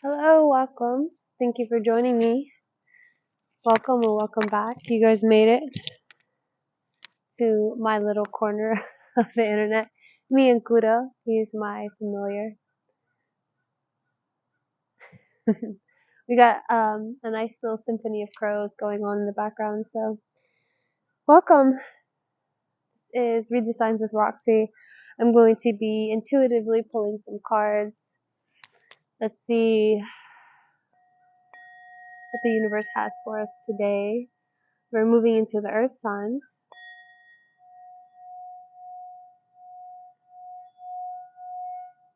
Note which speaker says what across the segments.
Speaker 1: Hello, welcome. Thank you for joining me. Welcome or welcome back. You guys made it to my little corner of the internet. Me and Kuda, he's my familiar. We got a nice little symphony of crows going on in the background, so welcome. This is Read the Signs with Roxy. I'm going to be intuitively pulling some cards. Let's see what the universe has for us today. We're moving into the earth signs.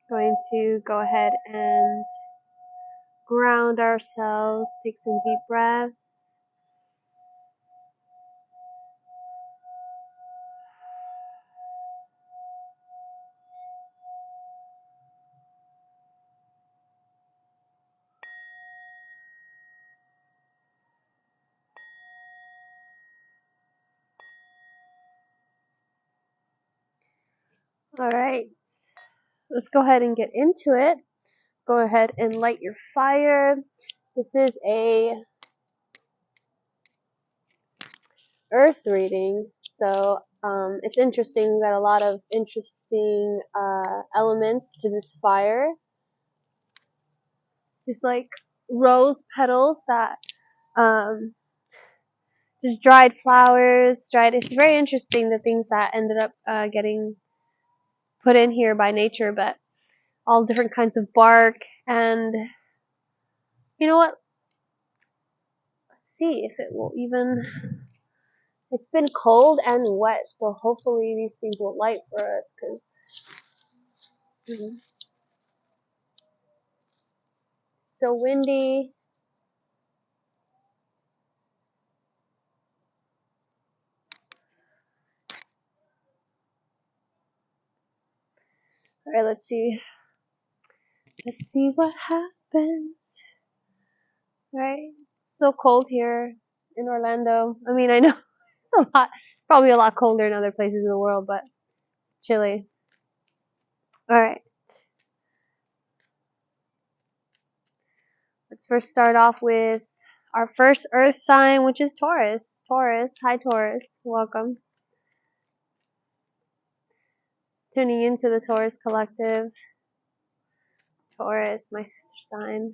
Speaker 1: Going to go ahead and ground ourselves, take some deep breaths. All right, let's go ahead and get into it. Go ahead and light your fire. This is a earth reading, so it's interesting. We got a lot of interesting elements to this fire. It's like rose petals that just dried flowers, dried. It's very interesting the things that ended up getting put in here by nature, but all different kinds of bark. And you know what? Let's see if it will even. It's been cold and wet, so hopefully these things will light for us, because it's so windy. All right, let's see. Let's see what happens. All right, it's so cold here in Orlando. I mean, I know it's a lot, probably a lot colder in other places in the world, but it's chilly. All right. Let's first start off with our first earth sign, which is Taurus. Taurus, hi Taurus, welcome. Tuning into the Taurus collective. Taurus, my sister sign.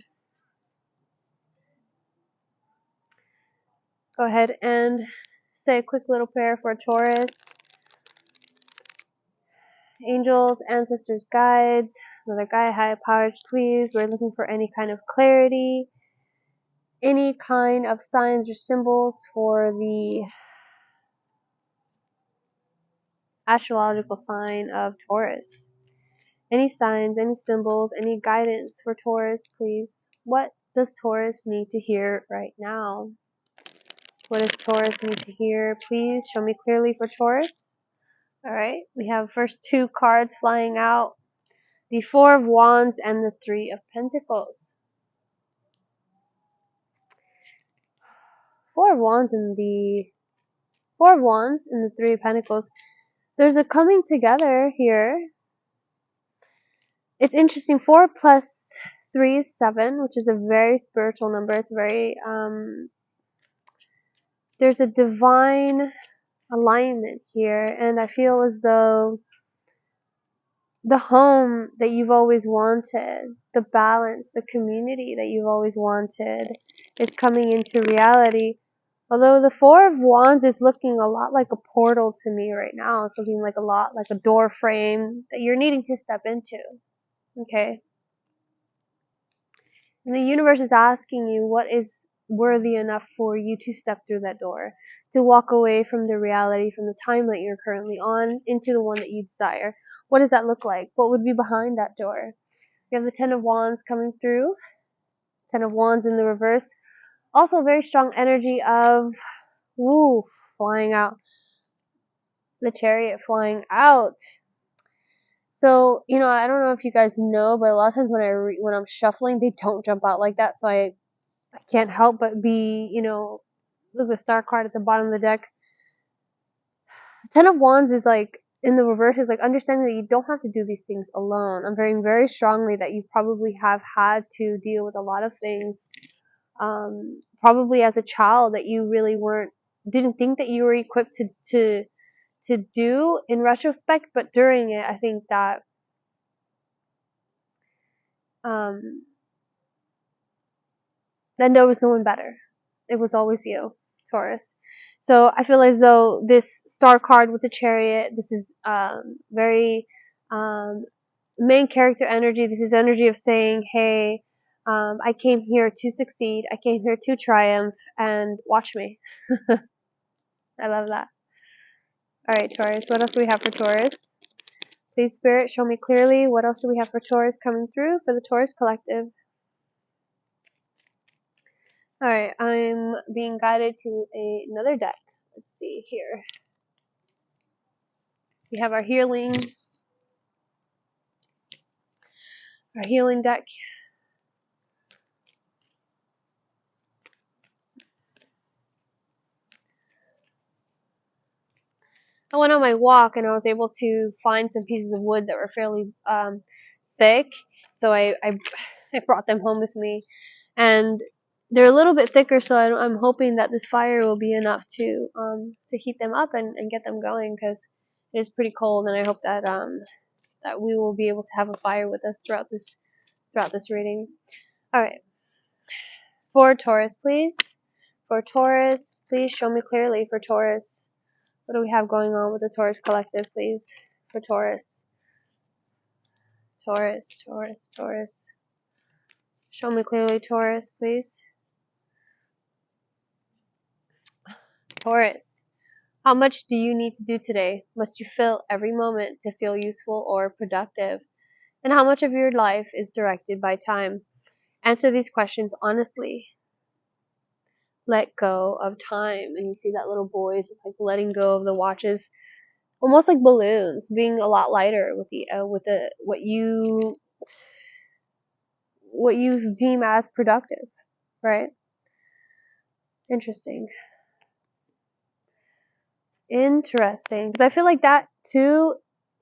Speaker 1: Go ahead and say a quick little prayer for Taurus. Angels, ancestors, guides, Mother Gaia, higher powers, please. We're looking for any kind of clarity, any kind of signs or symbols for the astrological sign of Taurus. Any signs, any symbols, any guidance for Taurus, please. What does Taurus need to hear right now? What does Taurus need to hear? Please show me clearly for Taurus. All right, we have first two cards flying out. The Four of Wands and the Three of Pentacles. Four of Wands and the Three of Pentacles. There's a coming together here. It's interesting. 4 plus 3 is 7, which is a very spiritual number. It's very there's a divine alignment here, and I feel as though the home that you've always wanted, the balance, the community that you've always wanted is coming into reality. Although the Four of Wands is looking a lot like a portal to me right now. It's looking like a lot like a door frame that you're needing to step into. Okay? And the universe is asking you what is worthy enough for you to step through that door, to walk away from the reality, from the time that you're currently on, into the one that you desire. What does that look like? What would be behind that door? You have the Ten of Wands coming through. Ten of Wands in the reverse. Also very strong energy of, woo, flying out. The Chariot flying out. So, I don't know if you guys know, but a lot of times when I'm shuffling, they don't jump out like that. So I can't help but be, look at the Star card at the bottom of the deck. Ten of Wands is like in the reverse is like understanding that you don't have to do these things alone. I'm very, very strongly that you probably have had to deal with a lot of things, probably as a child that you really didn't think that you were equipped to do in retrospect, but during it, I think that then there was no one better. It was always you, Taurus. So I feel as though this star card with the chariot, this is very main character energy. This is energy of saying, hey, I came here to succeed. I came here to triumph, and watch me. I love that. All right, Taurus. What else do we have for Taurus? Please, Spirit, show me clearly. What else do we have for Taurus coming through for the Taurus Collective? Alright, I'm being guided to another deck. Let's see here. We have our healing deck. I went on my walk and I was able to find some pieces of wood that were fairly thick, so I brought them home with me, and they're a little bit thicker, so I'm hoping that this fire will be enough to heat them up and get them going, because it is pretty cold, and I hope that that we will be able to have a fire with us throughout this reading. All right, for Taurus, please. For Taurus, please show me clearly. For Taurus, what do we have going on with the Taurus Collective, please? For Taurus. Taurus. Show me clearly, Taurus, please. Taurus. How much do you need to do today? Must you fill every moment to feel useful or productive? And how much of your life is directed by time? Answer these questions honestly. Let go of time. And you see that little boy is just like letting go of the watches, almost like balloons, being a lot lighter with the what you deem as productive, right? Interesting. Because I feel like that too,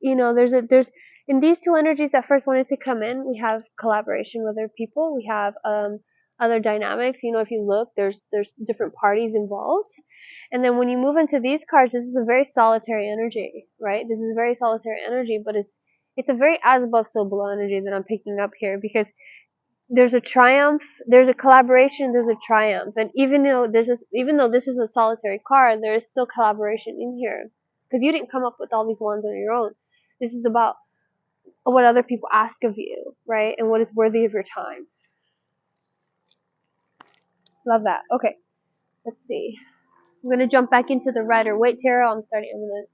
Speaker 1: there's in these two energies that first wanted to come in, we have collaboration with other people, we have other dynamics. If you look, there's different parties involved. And then when you move into these cards, this is a very solitary energy, right? This is very solitary energy, but it's a very as above, so below energy that I'm picking up here, because there's a triumph, there's a collaboration, there's a triumph. And even though this is a solitary card, there is still collaboration in here. Because you didn't come up with all these wands on your own. This is about what other people ask of you, right? And what is worthy of your time. Love that. Okay, let's see. I'm going to jump back into the Rider Waite Tarot. I'm going to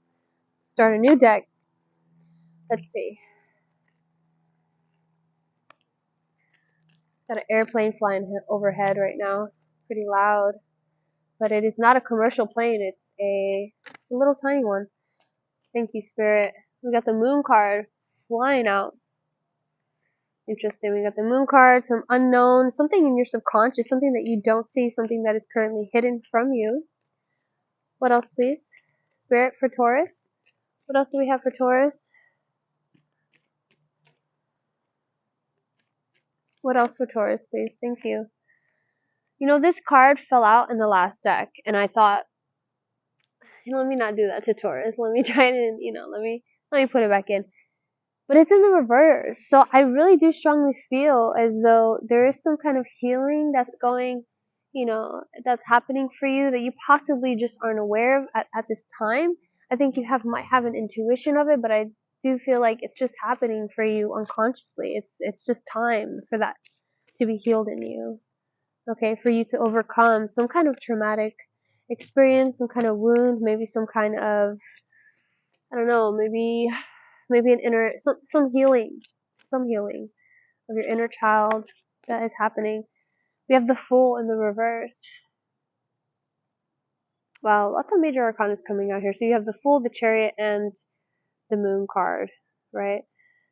Speaker 1: start a new deck. Let's see. Got an airplane flying overhead right now. Pretty loud. But it is not a commercial plane. It's a little tiny one. Thank you, Spirit. We got the Moon card flying out. Interesting. We got the Moon card, some unknown, something in your subconscious, something that you don't see, something that is currently hidden from you. What else, please? Spirit, for Taurus. What else do we have for Taurus? What else for Taurus, please? Thank you. This card fell out in the last deck, and I thought, let me not do that to Taurus. Let me try it, let me put it back in. But it's in the reverse. So I really do strongly feel as though there is some kind of healing that's going, that's happening for you that you possibly just aren't aware of at this time. I think you might have an intuition of it, but I do feel like it's just happening for you unconsciously. It's just time for that to be healed in you. Okay, for you to overcome some kind of traumatic experience, some kind of wound, maybe some kind of, I don't know, maybe an inner, some healing of your inner child that is happening. We have the Fool in the reverse. Wow, lots of major arcana is coming out here. So you have the Fool, the Chariot, and the Moon card, right?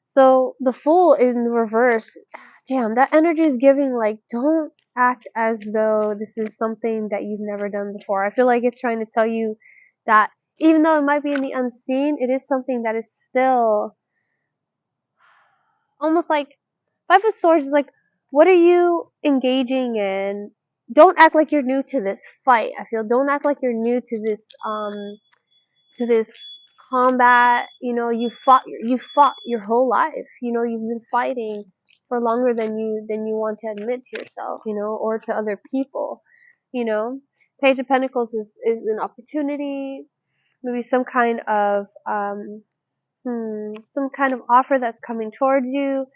Speaker 1: So the Fool in the reverse, damn, that energy is giving like, don't act as though this is something that you've never done before. I feel like it's trying to tell you that even though it might be in the unseen, it is something that is still almost like Five of Swords is like, what are you engaging in? Don't act like you're new to this fight. I feel don't act like you're new to this combat. You know, you fought your whole life. You know, you've been fighting for longer than you want to admit to yourself, you know, or to other people. You know, Page of Pentacles is an opportunity, maybe some kind of offer that's coming towards you,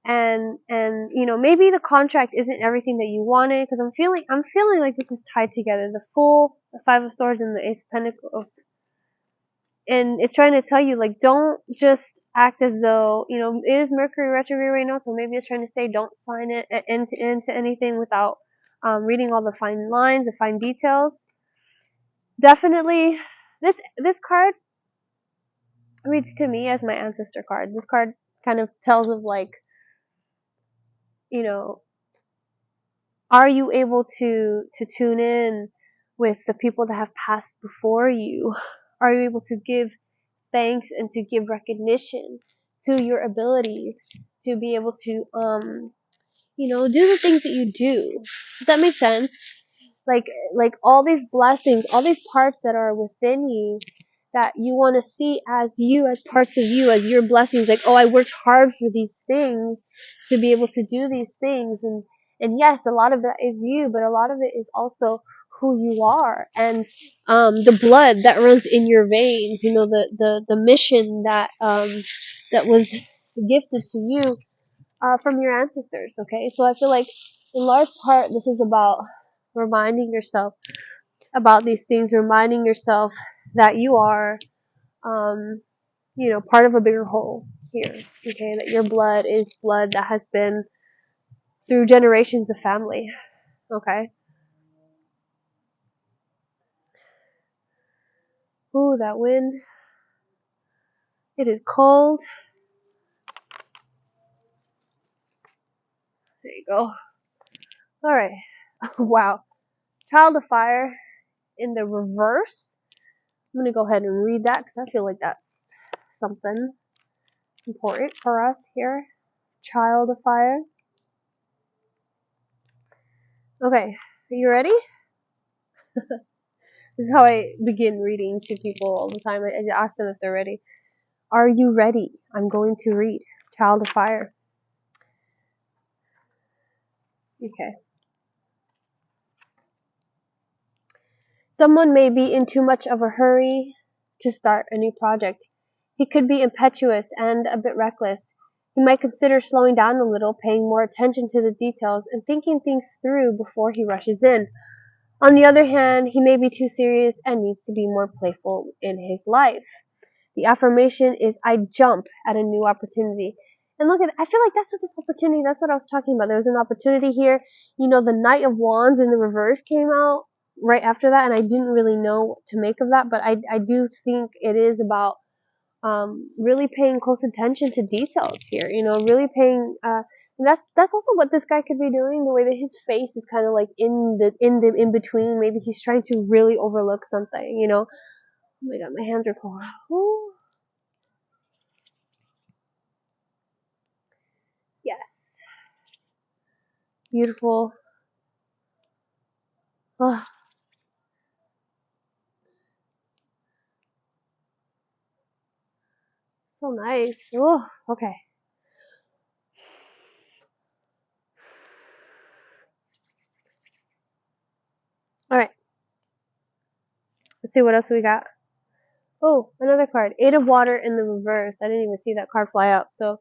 Speaker 1: and you know, maybe the contract isn't everything that you wanted, because I'm feeling like this is tied together, the Fool, the Five of Swords, and the Ace of Pentacles. And it's trying to tell you, like, don't just act as though, you know, it is Mercury retrograde right now, so maybe it's trying to say don't sign it into anything without reading all the fine lines, the fine details. Definitely, this card reads to me as my ancestor card. This card kind of tells of, like, you know, are you able to tune in with the people that have passed before you? Are you able to give thanks and to give recognition to your abilities, to be able to you know, do the things that you do? Does that make sense? Like all these blessings, all these parts that are within you that you want to see as you, as parts of you, as your blessings. Like, oh, I worked hard for these things to be able to do these things, and yes, a lot of that is you, but a lot of it is also who you are, and the blood that runs in your veins. You know, the mission that was gifted to you from your ancestors. Okay, so I feel like in large part this is about reminding yourself about these things, reminding yourself that you are, um, you know, part of a bigger whole here. Okay, that your blood is blood that has been through generations of family. Okay. Ooh, that wind. It is cold. There you go. All right. Wow. Child of Fire in the reverse. I'm gonna go ahead and read that because I feel like that's something important for us here. Child of Fire. Okay, are you ready? This is how I begin reading to people all the time. I ask them if they're ready. Are you ready? I'm going to read Child of Fire. Okay. Someone may be in too much of a hurry to start a new project. He could be impetuous and a bit reckless. He might consider slowing down a little, paying more attention to the details, and thinking things through before he rushes in. On the other hand, he may be too serious and needs to be more playful in his life. The affirmation is, I jump at a new opportunity. And look at, I feel like that's what this opportunity, that's what I was talking about. There was an opportunity here. You know, the Knight of Wands in the reverse came out right after that, and I didn't really know what to make of that, but I do think it is about really paying close attention to details here. You know, really paying, and that's also what this guy could be doing. The way that his face is kind of like in between. Maybe he's trying to really overlook something. You know. Oh my god, my hands are cold. Ooh. Yes. Beautiful. Oh, so nice. Oh, okay. All right. Let's see what else we got. Oh, another card. Eight of Water in the reverse. I didn't even see that card fly out. So,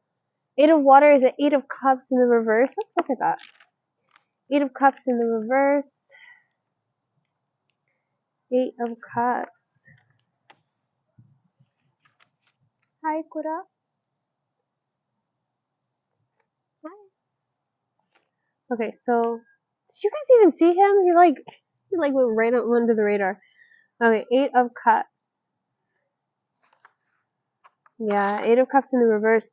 Speaker 1: Eight of Water is an Eight of Cups in the reverse. Let's look at that. Eight of Cups in the reverse. Eight of Cups. Hi, Kura. Hi. Okay, so did you guys even see him? He went right up under the radar. Okay, Eight of Cups. Yeah, Eight of Cups in the reverse.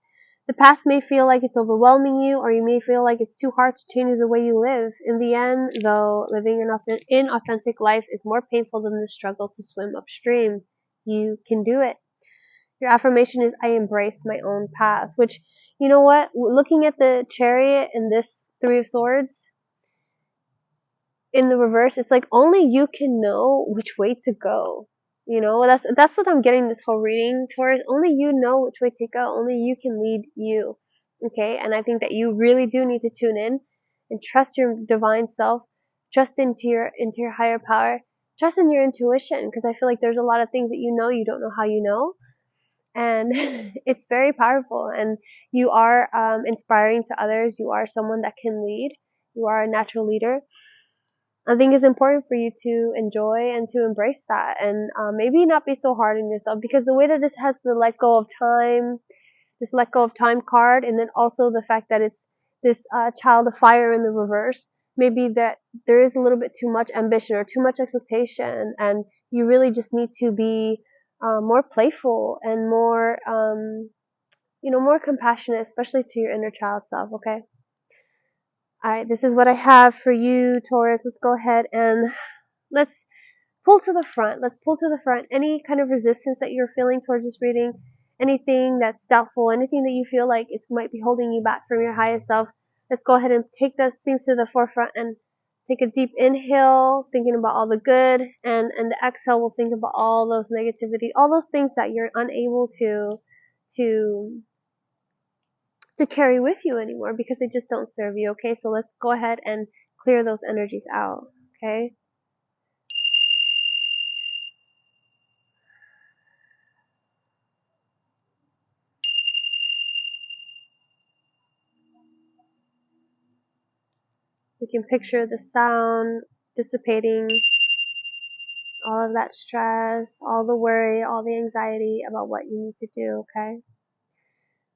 Speaker 1: The past may feel like it's overwhelming you, or you may feel like it's too hard to change the way you live. In the end, though, living an inauthentic life is more painful than the struggle to swim upstream. you can do it. Your affirmation is, I embrace my own path, which, you know what? Looking at the Chariot and this Three of Swords in the reverse, it's like only you can know which way to go. You know, that's what I'm getting this whole reading, Taurus. Only you know which way to go. Only you can lead you. Okay? And I think that you really do need to tune in and trust your divine self, trust into your higher power, trust in your intuition, because I feel like there's a lot of things that you know you don't know how you know, and it's very powerful, and you are inspiring to others. You are someone that can lead. You are a natural leader. I think it's important for you to enjoy and to embrace that, and maybe not be so hard on yourself, because the way that this has the let go of time, this let go of time card, and then also the fact that it's this child of fire in the reverse, maybe that there is a little bit too much ambition or too much expectation, and you really just need to be more playful and more, more compassionate, especially to your inner child self. Okay. All right. This is what I have for you, Taurus. Let's go ahead and let's pull to the front. Let's pull to the front any kind of resistance that you're feeling towards this reading, anything that's doubtful, anything that you feel like it might be holding you back from your highest self. Let's go ahead and take those things to the forefront and take a deep inhale, thinking about all the good, and the exhale will think about all those negativity, all those things that you're unable to carry with you anymore because they just don't serve you. Okay, so let's go ahead and clear those energies out. Okay. We can picture the sound dissipating all of that stress, all the worry, all the anxiety about what you need to do, okay?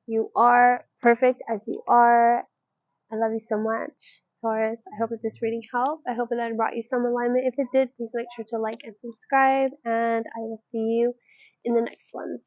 Speaker 1: You are perfect as you are. I love you so much, Taurus. I hope that this reading helped. I hope that it brought you some alignment. If it did, please make sure to like and subscribe, and I will see you in the next one.